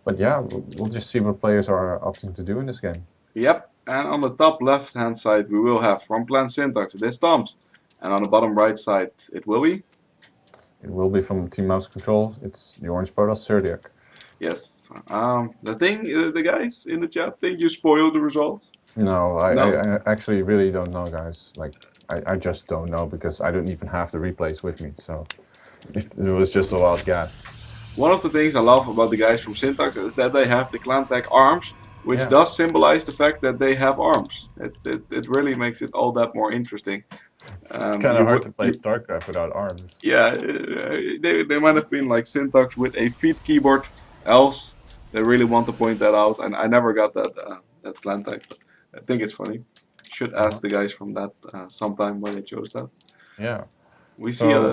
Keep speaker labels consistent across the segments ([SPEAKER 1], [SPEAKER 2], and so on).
[SPEAKER 1] But yeah, we'll just see what players are opting to do in this game.
[SPEAKER 2] Yep, and on the top left hand side we will have from Clan Syntax, it is Thoms. And on the bottom right side it will be?
[SPEAKER 1] It will be from Team Mouse Control. It's the orange part of SerDiuk.
[SPEAKER 2] Yes. The guys in the chat think you spoiled the results.
[SPEAKER 1] No,
[SPEAKER 2] No?
[SPEAKER 1] I actually really don't know, guys. Like, I just don't know because I don't even have the replays with me. So it was just a wild guess.
[SPEAKER 2] One of the things I love about the guys from Syntax is that they have the clan tag arms, which
[SPEAKER 1] Yeah,
[SPEAKER 2] does symbolize the fact that they have arms. It really makes it all that more interesting.
[SPEAKER 1] it's kind of hard to play StarCraft without arms.
[SPEAKER 2] Yeah, they might have been like Syntax with a feet keyboard, else they really want to point that out. And I never got that clan tag, but I think it's funny. Should
[SPEAKER 1] Uh-huh.
[SPEAKER 2] ask the guys from that sometime why they chose that.
[SPEAKER 1] Yeah.
[SPEAKER 2] We see
[SPEAKER 1] So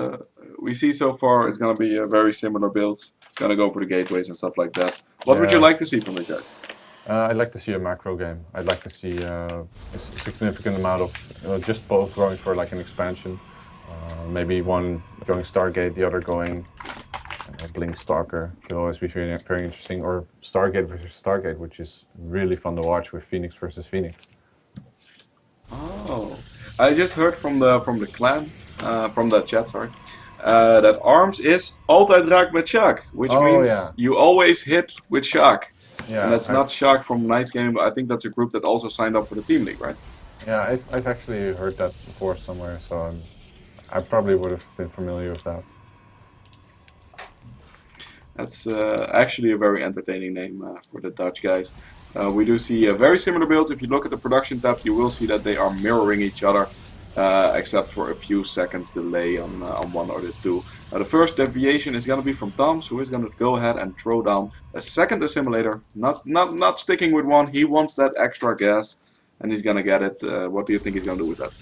[SPEAKER 2] we see so far it's gonna be a very similar build. Gonna go for the gateways and stuff like that. What would you
[SPEAKER 1] yeah,
[SPEAKER 2] like to see from the guys?
[SPEAKER 1] I'd like to see a macro game. I'd like to see a significant amount of just both going for like an expansion. Maybe one going Stargate, the other going Blink Stalker. Could always be very, very interesting. Or Stargate versus Stargate, which is really fun to watch with Phoenix versus Phoenix.
[SPEAKER 2] Oh, I just heard from the clan, from the chat, sorry, that arms is altijd raak met Shark, which
[SPEAKER 1] Oh
[SPEAKER 2] means
[SPEAKER 1] yeah,
[SPEAKER 2] you always hit with Shark. And
[SPEAKER 1] yeah.
[SPEAKER 2] that's not Shark from Night's Game, but I think that's a group that also signed up for the team league, right?
[SPEAKER 1] I've actually heard that before somewhere, so I probably would have been familiar with that.
[SPEAKER 2] That's actually a very entertaining name for the Dutch guys. We do see very similar builds. If you look at the production tab, you will see that they are mirroring each other, except for a few seconds delay on one or the two. The first deviation is going to be from Thoms, who is going to go ahead and throw down a second assimilator. Not sticking with one. He wants that extra gas, and he's going to get it. What do you think he's going to do with that?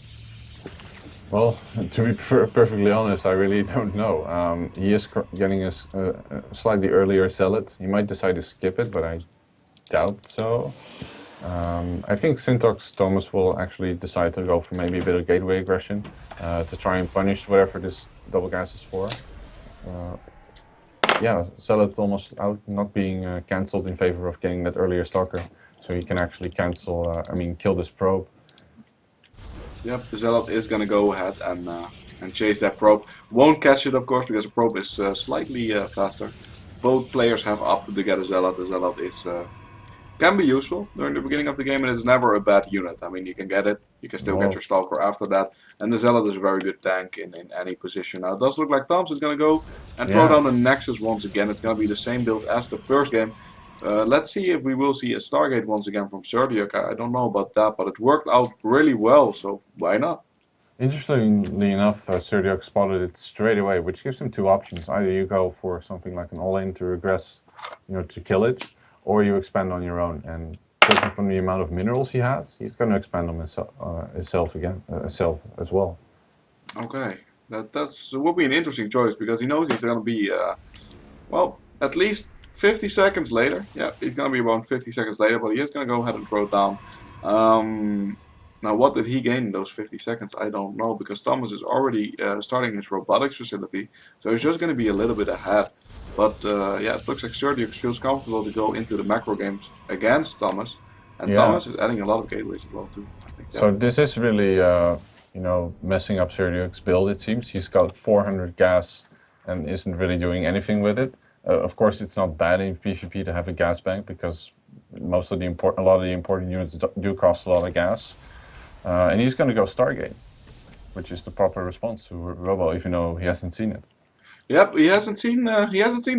[SPEAKER 1] Well, to be perfectly honest, I really don't know. He is getting a slightly earlier Zealot. He might decide to skip it, but I doubt so. I think Syntax Thomas will actually decide to go for maybe a bit of gateway aggression to try and punish whatever this double gas is for. Yeah, Zealot's almost out, not being cancelled in favor of getting that earlier Stalker, so he can actually cancel, kill this probe.
[SPEAKER 2] Yep, the Zealot is gonna go ahead and chase that probe. Won't catch it, of course, because the probe is slightly faster. Both players have opted to get a Zealot. The Zealot is can be useful during the beginning of the game, and it's never a bad unit. I mean, you can get it, you can still get
[SPEAKER 1] No,
[SPEAKER 2] your Stalker after that, and the Zealot is a very good tank in any position. Now, it does look like Thoms is gonna go and throw
[SPEAKER 1] yeah,
[SPEAKER 2] down the Nexus once again. It's gonna be the same build as the first game. Let's see if we will see a Stargate once again from SerDiuk. I don't know about that, but it worked out really well, so why not?
[SPEAKER 1] interestingly enough, SerDiuk spotted it straight away, which gives him two options. Either you go for something like an all-in to regress, to kill it, or you expand on your own. And judging from the amount of minerals he has, he's going to expand on himself again, himself as well.
[SPEAKER 2] Okay, that's will be an interesting choice because he knows he's gonna be well at least 50 seconds later. Yeah, he's gonna be around 50 seconds later, but he is gonna go ahead and throw it down. Um, Now, what did he gain in those 50 seconds? I don't know because Thomas is already starting his robotics facility, so he's just gonna be a little bit ahead. But yeah, it looks like SerDiuk feels comfortable to go into the macro games against Thomas, and
[SPEAKER 1] Yeah.
[SPEAKER 2] Thomas is adding a lot of gateways as well too. I think. Yeah.
[SPEAKER 1] So this is really, messing up SerDiuk's build. It seems he's got 400 gas and isn't really doing anything with it. Of course, it's not bad in PvP to have a gas bank because a lot of the important units do cost a lot of gas. And he's going to go Stargate, which is the proper response to Robo, even though he hasn't seen it.
[SPEAKER 2] Yep, he hasn't seen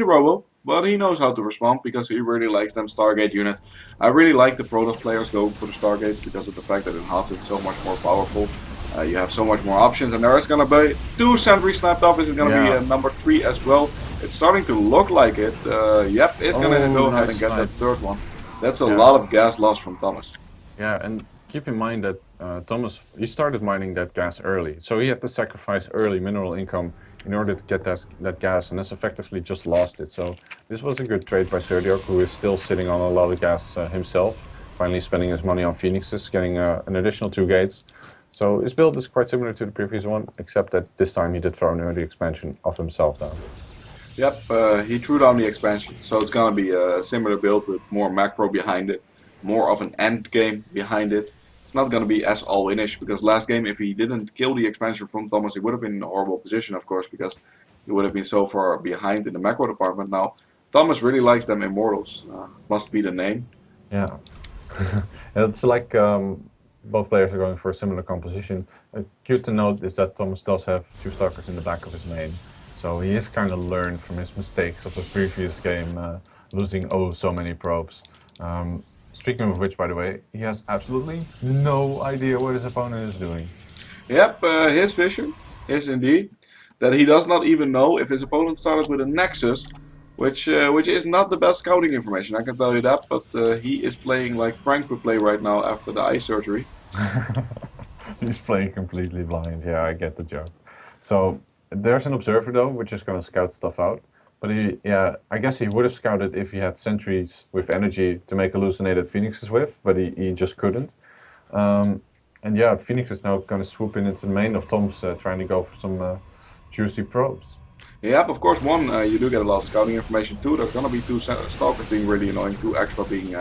[SPEAKER 2] the Robo, but he knows how to respond because he really likes them Stargate units. I really like the Protoss players going for the Stargates because of the fact that in HOTS it's so much more powerful. You have so much more options, and there is going to be two sentries snapped off. Is it going to be
[SPEAKER 1] Yeah.
[SPEAKER 2] number 3 as well? It's starting to look like it. Yep, it's going to go ahead and get that third one. That's a lot of gas loss from Thomas.
[SPEAKER 1] Yeah, and keep in mind that Thomas, he started mining that gas early, so he had to sacrifice early mineral income in order to get that gas, and has effectively just lost it. So this was a good trade by SerDiuk, who is still sitting on a lot of gas himself, finally spending his money on Phoenixes, getting an additional 2 gates. So his build is quite similar to the previous one, except that this time he did throw an early expansion of himself down.
[SPEAKER 2] Yep, he threw down the expansion, so it's gonna be a similar build with more macro behind it, more of an end game behind it. It's not gonna be as all-inish because last game, if he didn't kill the expansion from Thomas, he would have been in a horrible position, of course, because he would have been so far behind in the macro department. Now, Thomas really likes them immortals. Must be the name.
[SPEAKER 1] Yeah. It's like both players are going for a similar composition. Cute to note is that Thomas does have 2 stalkers in the back of his main, so he has kind of learned from his mistakes of the previous game, losing so many probes. Speaking of which, by the way, he has absolutely no idea what his opponent is doing.
[SPEAKER 2] Yep, his vision is indeed that he does not even know if his opponent started with a Nexus, which is not the best scouting information, I can tell you that, but he is playing like Frank would play right now after the eye surgery.
[SPEAKER 1] He's playing completely blind. Yeah, I get the joke. So there's an observer though, which is going to scout stuff out. But yeah, I guess he would have scouted if he had sentries with energy to make hallucinated phoenixes with, but he just couldn't. Um, and yeah, Phoenix is now going to swoop in into the main of Tom's, trying to go for some juicy probes.
[SPEAKER 2] Yep, of course, one, you do get a lot of scouting information. Two, there's gonna be two stalkers being really annoying, two extra being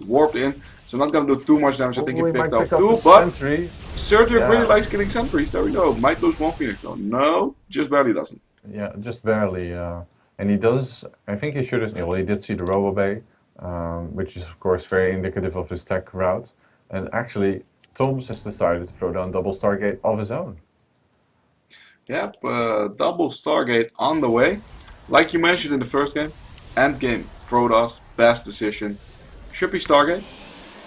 [SPEAKER 2] warped in, so not gonna do too much damage. I think he
[SPEAKER 1] Oh, he
[SPEAKER 2] picked
[SPEAKER 1] might
[SPEAKER 2] up
[SPEAKER 1] pick up
[SPEAKER 2] two,
[SPEAKER 1] the
[SPEAKER 2] but
[SPEAKER 1] sentry.
[SPEAKER 2] SerDiuk
[SPEAKER 1] Yeah.
[SPEAKER 2] really likes killing sentries. There we go. Might lose one Phoenix though. No, just barely doesn't.
[SPEAKER 1] Yeah, just barely. And he does, I think he should have, well, he did see the Robo Bay, which is, of course, very indicative of his tech route. And actually, Thoms has decided to throw down double Stargate of his own.
[SPEAKER 2] Yep, double Stargate on the way. Like you mentioned in the first game, end game, Protoss, best decision. Should be Stargate.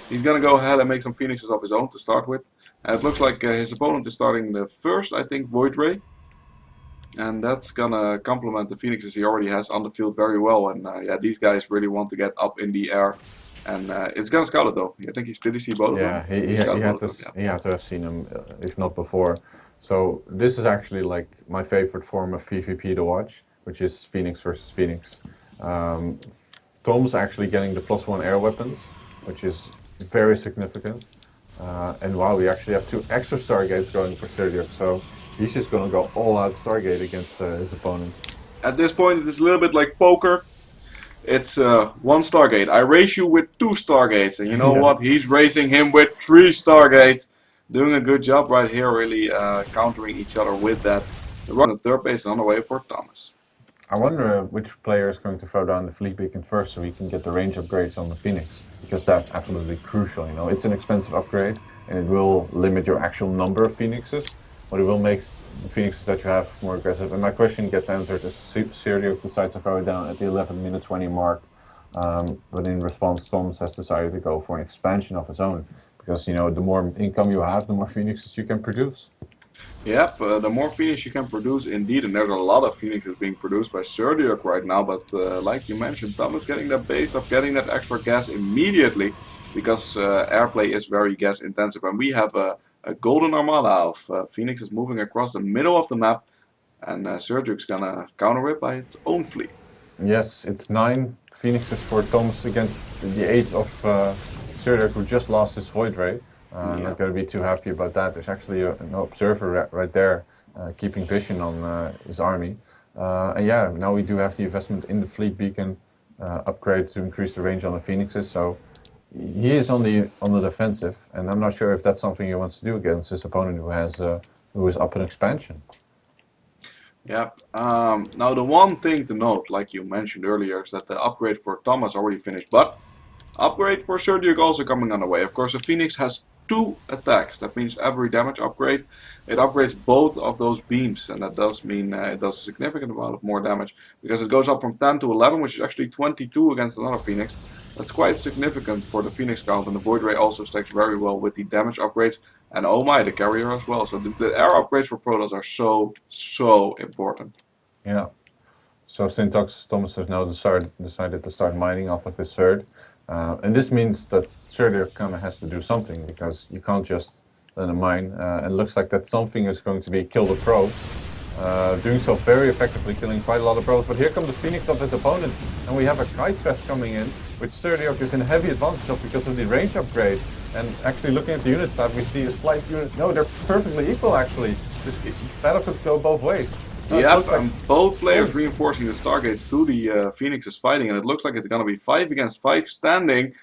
[SPEAKER 2] He's gonna go ahead and make some Phoenixes of his own to start with. And it looks like his opponent is starting the first, I think, Void Ray. And that's gonna complement the Phoenixes he already has on the field very well. And yeah, these guys really want to get up in the air. And it's gonna scout it though. I think did he see both of
[SPEAKER 1] Yeah,
[SPEAKER 2] them?
[SPEAKER 1] he
[SPEAKER 2] Scouted
[SPEAKER 1] had
[SPEAKER 2] both of them,
[SPEAKER 1] he had to have seen him, if not before. So this is actually like my favorite form of PvP to watch, which is Phoenix versus Phoenix. Um, Tom's actually getting the +1 air weapons, which is very significant. And wow, we actually have 2 extra Stargates going for SerDiuk, so he's just gonna go all out Stargate against his opponent.
[SPEAKER 2] At this point, it's a little bit like poker. It's one Stargate. I race you with 2 Stargates, and you know
[SPEAKER 1] Yeah.
[SPEAKER 2] what? He's racing him with 3 Stargates. Doing a good job right here, really countering each other with that. The run of third base is on the way for Thomas.
[SPEAKER 1] I wonder which player is going to throw down the Fleet Beacon first so we can get the range upgrades on the Phoenix. Because that's absolutely crucial, you know. It's an expensive upgrade and it will limit your actual number of Phoenixes, but it will make the Phoenixes that you have more aggressive. And my question gets answered as SerDiuk decides to throw it down at the 11-minute 20 mark. But in response, Thoms has decided to go for an expansion of his own. Because, you know, the more income you have, the more Phoenixes you can produce.
[SPEAKER 2] Yep, the more Phoenix you can produce, indeed, and there's a lot of Phoenixes being produced by SerDiuk right now, but like you mentioned, Thomas getting that base of getting that extra gas immediately, because airplay is very gas intensive, and we have a golden armada of Phoenixes moving across the middle of the map, and SerDiuk's gonna counter it by its own fleet.
[SPEAKER 1] Yes, it's 9 Phoenixes for Thoms against the 8 of SerDiuk, who just lost his Void Ray. I'm
[SPEAKER 2] Yeah.
[SPEAKER 1] not going to be too happy about that. There's actually an observer right there keeping vision on his army. And yeah, now we do have the investment in the Fleet Beacon upgrade to increase the range on the Phoenixes. So he is on the defensive, and I'm not sure if that's something he wants to do against his opponent who is up in expansion.
[SPEAKER 2] Yep. Now the one thing to note, like you mentioned earlier, is that the upgrade for Thomas already finished, but upgrade for SerDiuk also coming on the way. Of course, the Phoenix has 2 attacks. That means every damage upgrade, it upgrades both of those beams, and that does mean it does a significant amount of more damage because it goes up from 10 to 11, which is actually 22 against another Phoenix. That's quite significant for the Phoenix count, and the Void Ray also stacks very well with the damage upgrades, and oh my, the carrier as well. So the air upgrades for Protoss are so important.
[SPEAKER 1] Yeah. So Syntax Thomas has now decided to start mining off of his third. And this means that SerDiuk kind of has to do something because you can't just let him mine. And it looks like that something is going to be kill the probes. Doing so very effectively, killing quite a lot of probes. But here comes the Phoenix of his opponent. And we have a Kite Fest coming in, which SerDiuk is in heavy advantage of because of the range upgrade. And actually looking at the unit side, we see a slight unit. No, they're perfectly equal actually. This battle could go both ways.
[SPEAKER 2] Yep, and both players reinforcing the Stargates to the Phoenixes fighting, and it looks like it's gonna be 5 against 5 standing.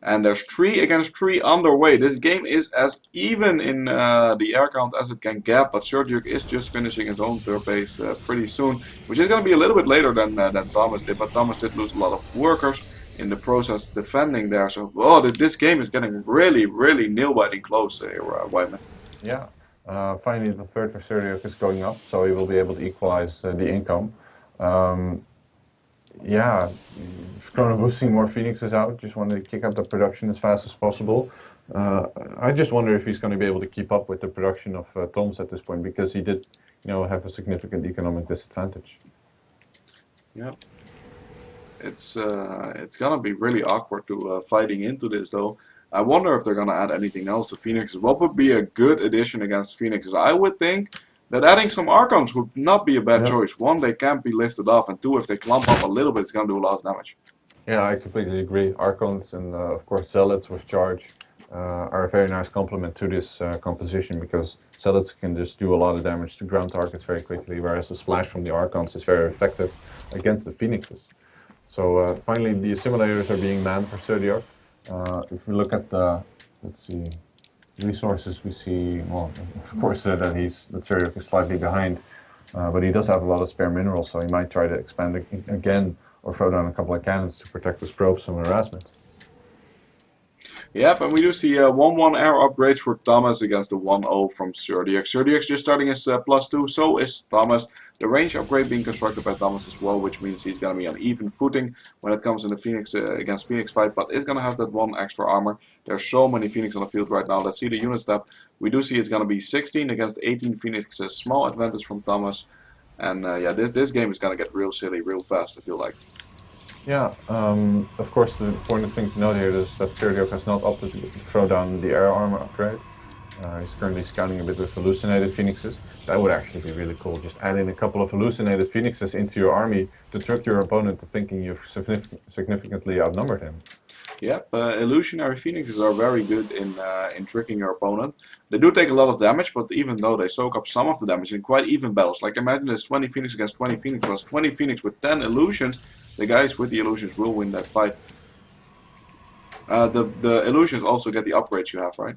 [SPEAKER 2] And there's 3 against 3 underway. This game is as even in the air count as it can get, but SerDiuk is just finishing his own third base pretty soon, which is going to be a little bit later than Thomas did, but Thomas did lose a lot of workers in the process defending there. So, this game is getting really, really nail-biting close here, Whiteman.
[SPEAKER 1] Yeah, finally the third for SerDiuk is going up, so he will be able to equalize the income. Yeah, Chrono boosting more Phoenixes out. Just wanted to kick up the production as fast as possible. I just wonder if he's going to be able to keep up with the production of Thoms at this point, because he did, have a significant economic disadvantage.
[SPEAKER 2] Yeah, it's gonna be really awkward to fighting into this though. I wonder if they're gonna add anything else to Phoenixes. What would be a good addition against Phoenixes? I would think that adding some Archons would not be a bad choice. One, they can't be lifted off, and two, if they clump up a little bit, it's going to do a lot of damage.
[SPEAKER 1] Yeah, I completely agree. Archons and, of course, Zealots with charge are a very nice complement to this composition, because Zealots can just do a lot of damage to ground targets very quickly, whereas the splash from the Archons is very effective against the Phoenixes. So finally, the assimilators are being manned for SerDiuk. If we look at the, let's see, resources, we see, well, of course, that SerDiuk is slightly behind, but he does have a lot of spare minerals, so he might try to expand again or throw down a couple of cannons to protect his probes from harassment.
[SPEAKER 2] Yep, and we do see 1-1 air upgrades for Thomas against the 1-0 from SerDiuk. SerDiuk's just starting his +2, so is Thomas. The range upgrade being constructed by Thomas as well, which means he's going to be on even footing when it comes in the Phoenix against Phoenix fight, but is going to have that 1 extra armor. There's so many Phoenix on the field right now. Let's see the unit step. We do see it's going to be 16 against 18 Phoenix, a small advantage from Thomas. And yeah, this game is going to get real silly real fast, I feel like.
[SPEAKER 1] Yeah, of course the important thing to note here is that SerDiuk has not opted to throw down the air armor upgrade. He's currently scouting a bit with hallucinated Phoenixes. That would actually be really cool. Just add in a couple of hallucinated Phoenixes into your army to trick your opponent to thinking you've significantly outnumbered him.
[SPEAKER 2] Yep, illusionary Phoenixes are very good in tricking your opponent. They do take a lot of damage, but even though they soak up some of the damage in quite even battles, like imagine there's 20 Phoenix against 20 Phoenix plus 20 Phoenix with 10 illusions, the guys with the illusions will win that fight. The illusions also get the upgrades you have, right?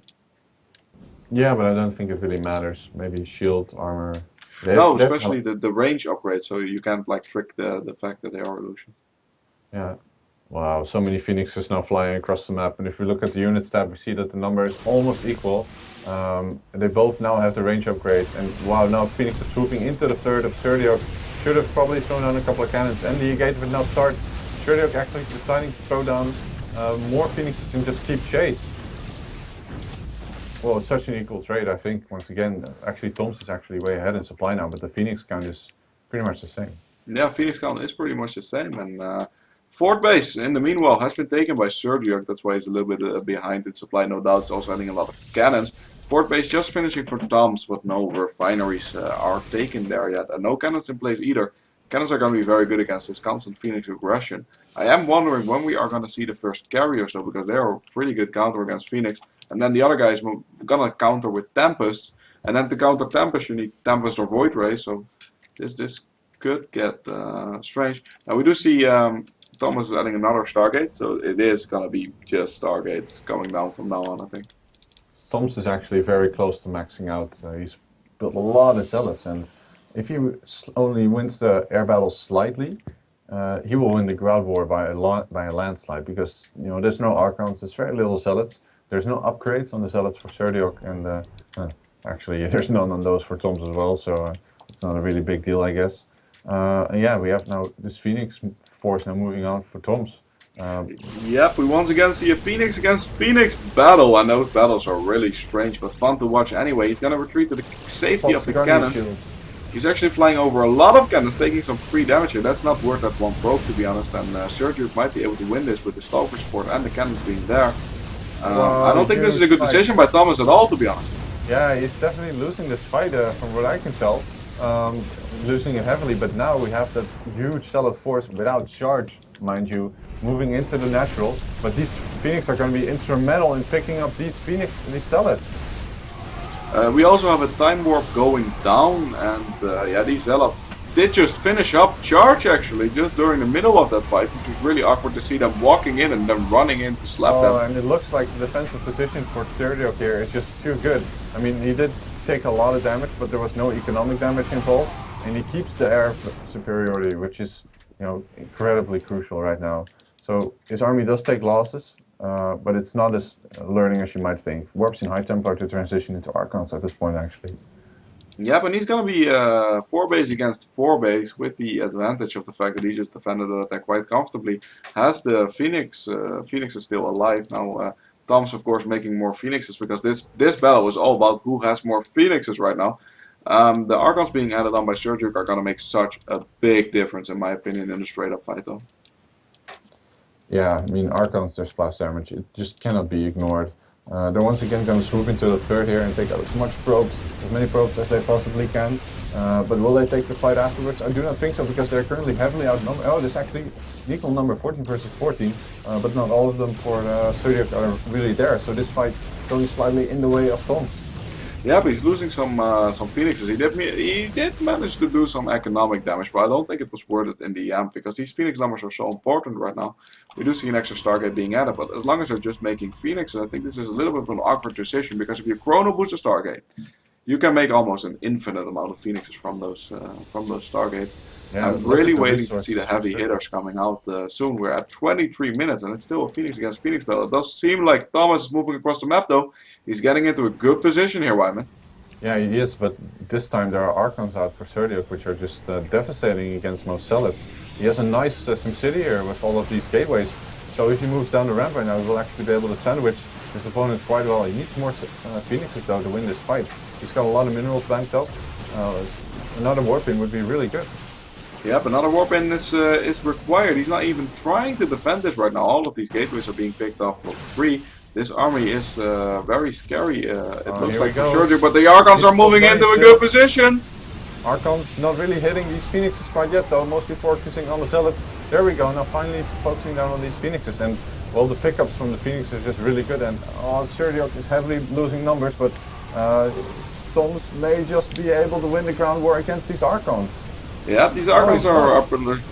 [SPEAKER 1] Yeah, but I don't think it really matters. Maybe shield, armor.
[SPEAKER 2] No, especially the range upgrade, so you can't like trick the fact that they are illusions.
[SPEAKER 1] Yeah. Wow, so many Phoenixes now flying across the map, and if we look at the unit stat, we see that the number is almost equal. They both now have the range upgrade, and wow, now Phoenix is swooping into the third of SerDiuk. Should have probably thrown down a couple of cannons, and the engagement would now start. SerDiuk actually deciding to throw down more Phoenixes and just keep chase. Well, it's such an equal trade, I think. Once again, actually Thoms is actually way ahead in supply now, but the Phoenix count is pretty much the same.
[SPEAKER 2] Yeah, Phoenix count is pretty much the same, and fourth base, in the meanwhile, has been taken by SerDiuk. That's why he's a little bit behind in supply, no doubt. He's also adding a lot of cannons. Fourth base just finishing for Thoms, but no refineries are taken there yet. And no cannons in place either. Cannons are going to be very good against this constant Phoenix aggression. I am wondering when we are going to see the first carriers, though, because they are a pretty good counter against Phoenix. And then the other guys are going to counter with Tempest. And then to counter Tempest, you need Tempest or Void Ray. So this could get strange. Now we do see Thomas is adding another Stargate, so it is going to be just Stargates coming down from now on, I think.
[SPEAKER 1] Thoms is actually very close to maxing out. He's built a lot of Zealots, and if he only wins the air battle slightly, he will win the ground war by a landslide, because there's no Archons, there's very little Zealots, there's no upgrades on the Zealots for SerDiuk, and actually there's none on those for Thoms as well, so it's not a really big deal, I guess. And yeah, we have now this Phoenix force now moving out for Thoms.
[SPEAKER 2] Yep, we once again see a Phoenix against Phoenix battle, and those battles are really strange but fun to watch anyway. He's gonna retreat to the safety of the cannons. He's actually flying over a lot of cannons, taking some free damage here. That's not worth that one probe, to be honest, and SerDiuk might be able to win this with the Stalker support and the cannons being there. I don't think this is a good decision by Thomas at all, to be honest.
[SPEAKER 1] Yeah, he's definitely losing this fight from what I can tell. Losing it heavily, but now we have that huge Zealot force without charge, mind you, moving into the natural. But these Phoenix are going to be instrumental in picking up these Zealots.
[SPEAKER 2] We also have a time warp going down, and yeah, these zealots did just finish up charge actually, just during the middle of that fight, which was really awkward to see them walking in and then running in to slap them.
[SPEAKER 1] And it looks like the defensive position for SerDiuk here is just too good. I mean, he did take a lot of damage, but there was no economic damage involved, and he keeps the air superiority, which is, you know, incredibly crucial right now. So his army does take losses, but it's not as learning as you might think. Warps in high Templar to transition into Archons at this point, actually.
[SPEAKER 2] Yeah, but he's gonna be 4 base against 4 base with the advantage of the fact that he just defended the attack quite comfortably. Has the Phoenix? Phoenix is still alive now. Thoms, of course, making more Phoenixes because this battle is all about who has more Phoenixes right now. The Archons being added on by SerDiuk are gonna make such a big difference, in my opinion, in the straight up fight, though.
[SPEAKER 1] Yeah, I mean, Archons, their splash damage, it just cannot be ignored. They're once again going to swoop into the third here and take out as many probes as they possibly can. But will they take the fight afterwards? I do not think so, because they're currently heavily outnumbered. Oh, there's actually an equal number, 14 versus 14, but not all of them for SerDiuk are really there. So this fight is going slightly in the way of Thoms.
[SPEAKER 2] Yeah, but he's losing some Phoenixes. He did manage to do some economic damage, but I don't think it was worth it in the end, because these Phoenix numbers are so important right now. We do see an extra Stargate being added, but as long as they're just making Phoenixes, I think this is a little bit of an awkward decision, because if you Chrono Boost a Stargate, you can make almost an infinite amount of Phoenixes from those Stargates.
[SPEAKER 1] Yeah,
[SPEAKER 2] I'm really waiting to see the heavy hitters coming out soon. We're at 23 minutes, and it's still a Phoenix against Phoenix battle. It does seem like Thomas is moving across the map, though. He's getting into a good position here, Wyman.
[SPEAKER 1] Yeah, he is, but this time there are Archons out for SerDiuk, which are just devastating against most Zealots. He has a nice SimCity here with all of these gateways, so if he moves down the ramp right now, he will actually be able to sandwich his opponent quite well. He needs more Phoenixes, though, to win this fight. He's got a lot of minerals banked up. Another warping would be really good.
[SPEAKER 2] Yep, another warp-in is required. He's not even trying to defend this right now. All of these gateways are being picked off for free. This army is very scary. It looks like for SerDiuk, but the Archons are moving into a good position.
[SPEAKER 1] Archons not really hitting these Phoenixes quite yet, though, mostly focusing on the Zealots. There we go, now finally focusing down on these Phoenixes, and well, the pickups from the Phoenixes is just really good, and SerDiuk is heavily losing numbers, but Thoms may just be able to win the ground war against these Archons.
[SPEAKER 2] Yeah, these Archons are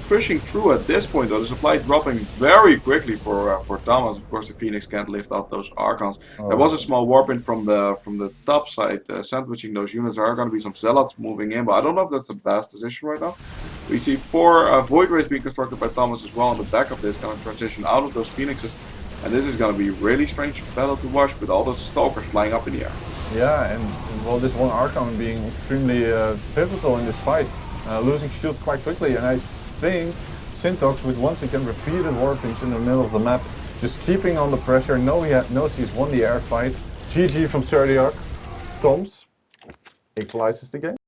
[SPEAKER 2] pushing through at this point, though. The supply dropping very quickly for Thomas. Of course, the Phoenix can't lift out those Archons. There was a small warp-in from the top side, sandwiching those units. There are going to be some Zealots moving in, but I don't know if that's the best decision right now. We see 4 Void Rays being constructed by Thomas as well on the back of this, going to transition out of those Phoenixes. And this is going to be a really strange battle to watch with all the Stalkers flying up in the air.
[SPEAKER 1] Yeah, and well, this one Archon being extremely pivotal in this fight. Losing shield quite quickly, and I think Syntox with once again repeated warpings in the middle of the map, just keeping on the pressure. Knows he's won the air fight. GG from SerDiuk. Thoms equalizes the game.